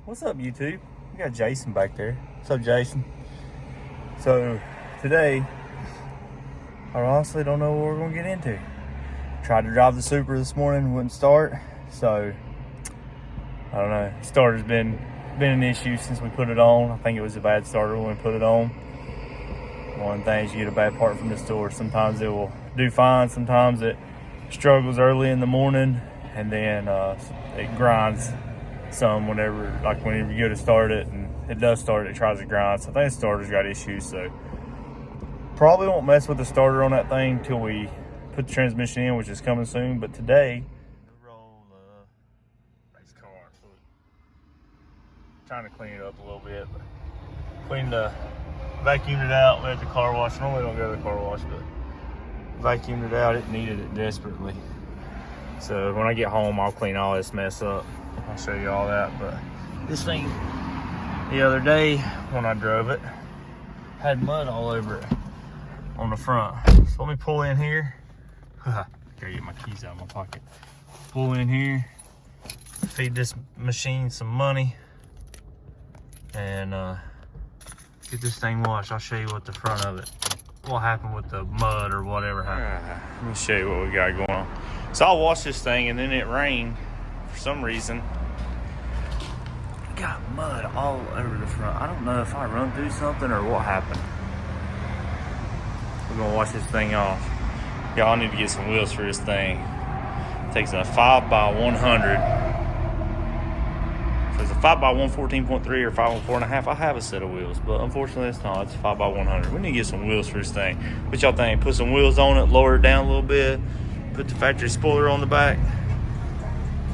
What's up, YouTube? We got Jason back there. What's up, Jason? So, today, I honestly don't know what we're gonna get into. Tried to drive the Supra this morning, wouldn't start. So, I don't know. Starter's been an issue since we put it on. I think it was a bad starter when we put it on. One of the things, you get a bad part from the store. Sometimes it will do fine. Sometimes it struggles early in the morning, and then it grinds some whenever you go to start it, and it does start, it tries to grind. So I think the starter's got issues. So probably won't mess with the starter on that thing until we put the transmission in, which is coming soon. But today, roll race car. So trying to clean it up a little bit. But vacuumed it out. We had the car wash. Normally don't go to the car wash, but vacuumed it out. It needed it desperately. So when I get home, I'll clean all this mess up. I'll show you all that. But this thing, the other day when I drove it, had mud all over it on the front. So let me pull in here. Gotta get my keys out of my pocket. Pull in here, feed this machine some money, and get this thing washed. I'll show you what the front of it, what happened with the mud or whatever happened. Let me show you what we got going on. So I'll wash this thing, and then it rained for some reason. Got mud all over the front. I don't know if I run through something or what happened. We're gonna wash this thing off. Y'all need to get some wheels for this thing. It takes a 5x100. So it's a 5x114.3 or 5x4.5. I have a set of wheels, but unfortunately it's not. It's a 5x100. We need to get some wheels for this thing. What y'all think? Put some wheels on it, lower it down a little bit, put the factory spoiler on the back.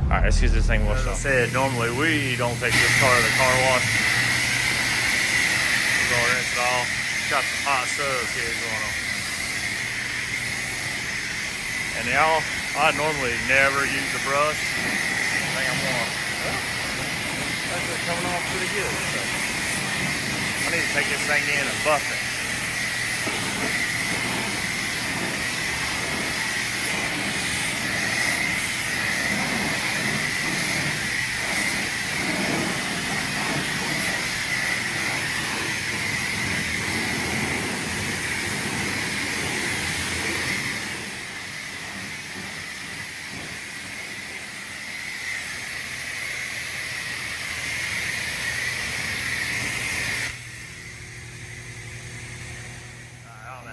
All right, let's get this thing washed off. As I said, normally we don't take this car to the car wash. We're gonna rinse it off. Got some hot subs here going on. And y'all, I normally never use the brush. I think I'm gonna, actually coming off pretty good. So I need to take this thing in and buff it.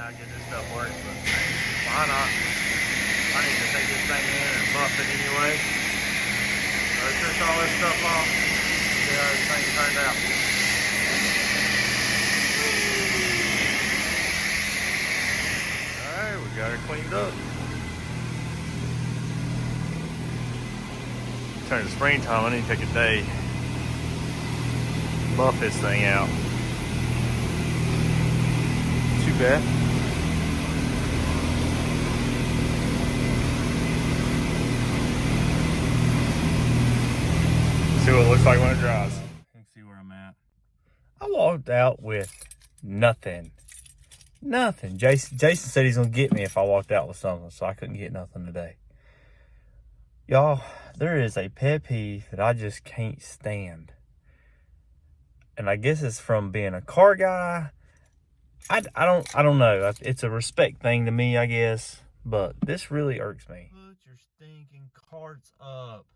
Get this stuff works, but why not? I need to take this thing in and buff it anyway. So let's just all this stuff off, see how this thing turned out. Alright, we got it cleaned up. Turn to springtime, I need to take a day, buff this thing out. Too bad. See what it looks like when it dries. You can see where I'm at. I walked out with nothing. Nothing. Jason said he's gonna get me if I walked out with something, so I couldn't get nothing today. Y'all, there is a pet peeve that I just can't stand. And I guess it's from being a car guy. I don't know. It's a respect thing to me, I guess. But this really irks me. Put your stinking carts up.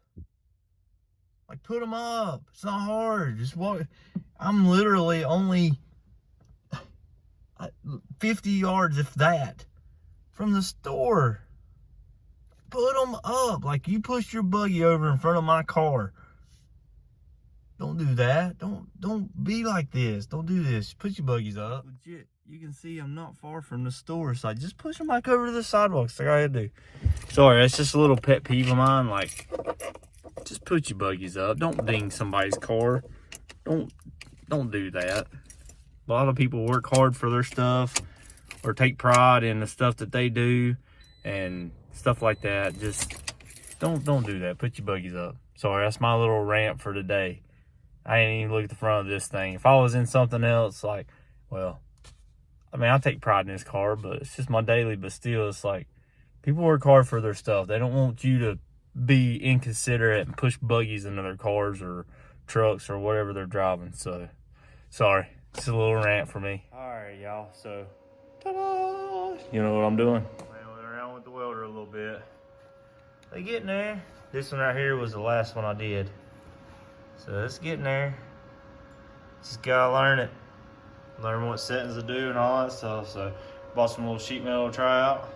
Like, put them up. It's not hard. Just walk. I'm literally only 50 yards, if that, from the store. Put them up. Like, you pushed your buggy over in front of my car. Don't do that. Don't be like this. Don't do this. Put your buggies up. Legit. You can see I'm not far from the store, so I just push them like over to the sidewalks like I do. Sorry, that's just a little pet peeve of mine. Like, just put your buggies up. Don't ding somebody's car. Don't do that. A lot of people work hard for their stuff or take pride in the stuff that they do and stuff like that. Just don't do that. Put your buggies up. Sorry, that's my little rant for today. I ain't even look at the front of this thing. If I was in something else, like, well, I mean, I take pride in this car, but it's just my daily. But still, it's like, people work hard for their stuff. They don't want you to be inconsiderate and push buggies into their cars or trucks or whatever they're driving. So, sorry. It's a little rant for me. All right, y'all. So, ta-da! You know what I'm doing? Playing around with the welder a little bit. They getting there. This one right here was the last one I did. So it's getting there. Just gotta learn it. Learn what settings to do and all that stuff. So, bought some little sheet metal to try out.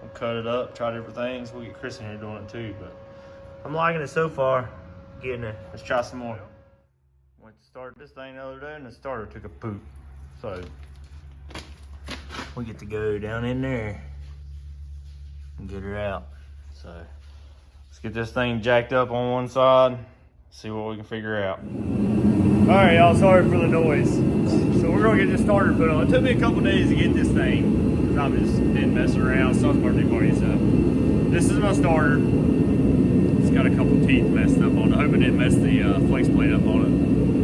We'll cut it up, try different things. We'll get Chris in here doing it too, but I'm liking it so far. Getting it. Let's try some more. Went to start this thing the other day and the starter took a poop. So we get to go down in there and get her out. So let's get this thing jacked up on one side, see what we can figure out. All right, y'all, sorry for the noise. So we're gonna get this starter put on. It took me a couple days to get this thing, because I just didn't mess around. Son's birthday party and stuff. This is my starter. It's got a couple teeth messed up on it. I hope it didn't mess the flex plate up on it.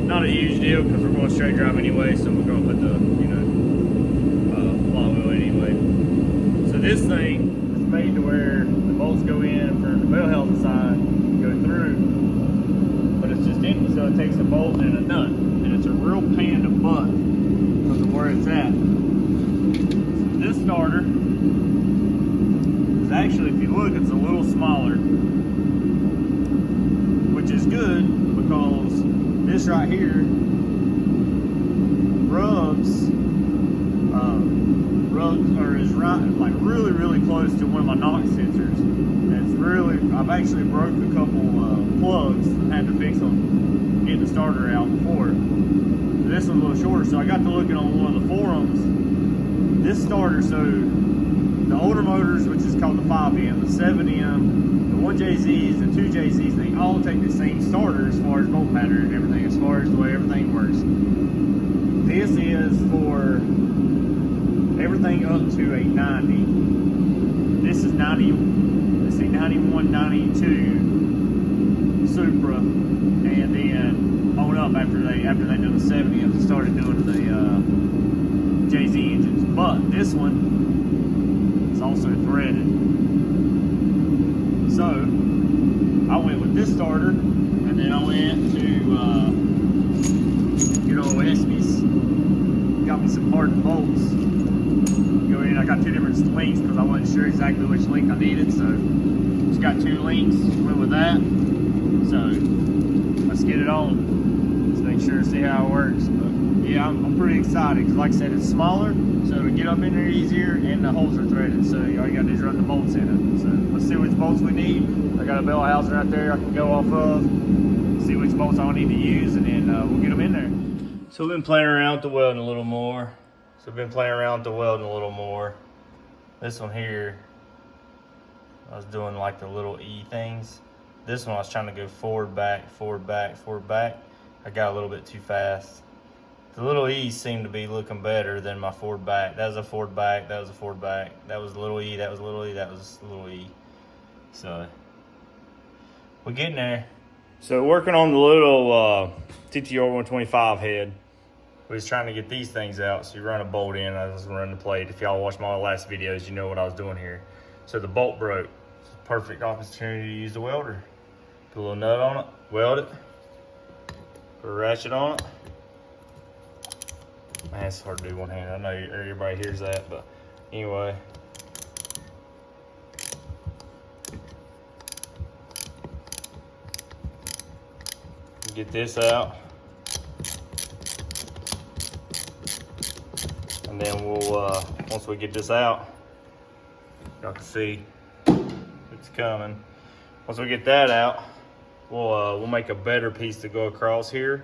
Not a huge deal, because we're going straight drive anyway, so we're gonna put the, flywheel anyway. So this thing is made to where the bolts go in for the bell housing side, go through, but it's just empty, so it takes a bolt and a nut, and it's a real pain in the butt because of where it's at. So this starter is actually, if you look, it's a little smaller, which is good because this right here is right, like really close to one of my NOx sensors. And it's really, I've actually broke a couple plugs and had to fix them, getting the starter out before. So this one's a little shorter, so I got to looking on one of the forums. This starter, so the older motors, which is called the 5M, the 7M, the 1JZs, the 2JZs, they all take the same starter as far as bolt pattern and everything, as far as the way everything works. This is for everything up to a 90. This is 90, let's see, 91, 92 Supra, and then on up after they done the 70s and started doing the JZ engines. But this one is also threaded. So I went with this starter, and then I went to good old Espy's. Got me some hardened bolts. Go in. I got two different links because I wasn't sure exactly which link I needed. So just got two links. Went with that. So let's get it on. Let's make sure to see how it works. But yeah, I'm pretty excited because, like I said, it's smaller, so to get up in there easier, and the holes are threaded. So all you gotta do is run the bolts in it. So let's see which bolts we need. I got a bell housing right there I can go off of. See which bolts I need to use, and then we'll get them in there. So we've been playing around with the welding a little more. This one here, I was doing like the little E things. This one I was trying to go forward, back, forward, back, forward, back. I got a little bit too fast. The little E's seem to be looking better than my forward back. That was a forward back, that was a forward back. That was a little E, that was a little E, that was a little E. So, we're getting there. So working on the little TTR 125 head. We was trying to get these things out. So you run a bolt in, I was running the plate. If y'all watched my last videos, you know what I was doing here. So the bolt broke. It's a perfect opportunity to use the welder. Put a little nut on it, weld it, put a ratchet on it. Man, it's hard to do one hand. I know everybody hears that, but anyway. Get this out. And then we'll, once we get this out, y'all can see it's coming. Once we get that out, we'll make a better piece to go across here.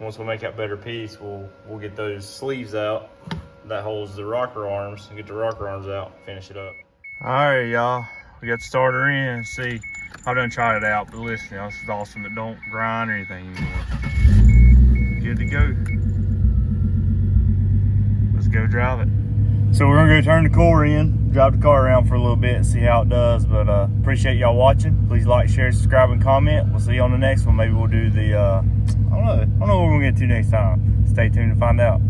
Once we make that better piece, we'll get those sleeves out that holds the rocker arms, and get the rocker arms out, finish it up. All right, y'all, we got the starter in. See, I've done tried it out, but listen, y'all, this is awesome. It don't grind or anything anymore. Good to go. Let's go drive it. So we're gonna go turn the core in, drive the car around for a little bit and see how it does. But appreciate y'all watching. Please like, share, subscribe, and comment. We'll see you on the next one. Maybe we'll do the, I don't know what we're gonna get to next time. Stay tuned to find out.